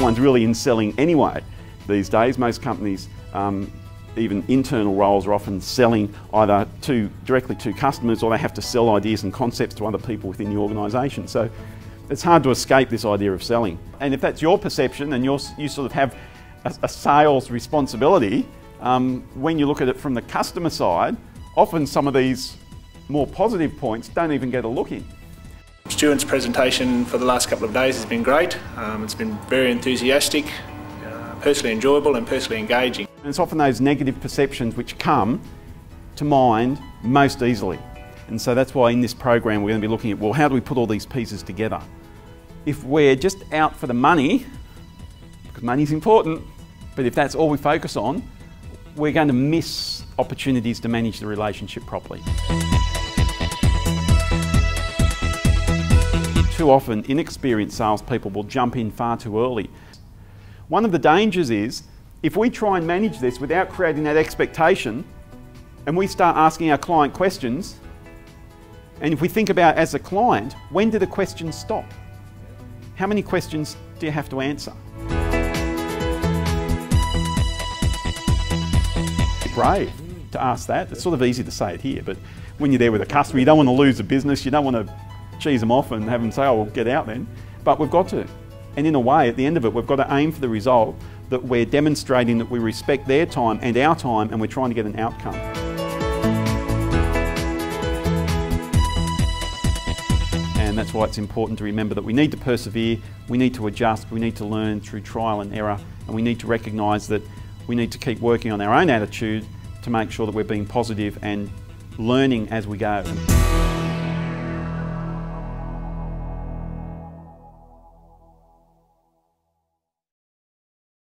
everyone's really in selling anyway these days. Most companies, even internal roles, are often selling either directly to customers, or they have to sell ideas and concepts to other people within the organisation. So it's hard to escape this idea of selling. And if that's your perception and you sort of have a sales responsibility, when you look at it from the customer side, often some of these more positive points don't even get a look in. Stuart's presentation for the last couple of days has been great. It's been very enthusiastic, personally enjoyable and personally engaging. And it's often those negative perceptions which come to mind most easily. And so that's why in this program we're going to be looking at, well, how do we put all these pieces together? If we're just out for the money, because money's important, but if that's all we focus on, we're going to miss opportunities to manage the relationship properly. Too often, inexperienced salespeople will jump in far too early. One of the dangers is, if we try and manage this without creating that expectation, and we start asking our client questions, and if we think about as a client, when do the questions stop? How many questions do you have to answer? Brave to ask that. It's sort of easy to say it here, but when you're there with a customer, you don't want to lose a business, you don't want to cheese them off and have them say, oh, well, get out then. But we've got to. And in a way, at the end of it, we've got to aim for the result that we're demonstrating that we respect their time and our time, and we're trying to get an outcome. And that's why it's important to remember that we need to persevere, we need to adjust, we need to learn through trial and error, and we need to recognise that we need to keep working on our own attitude to make sure that we're being positive and learning as we go.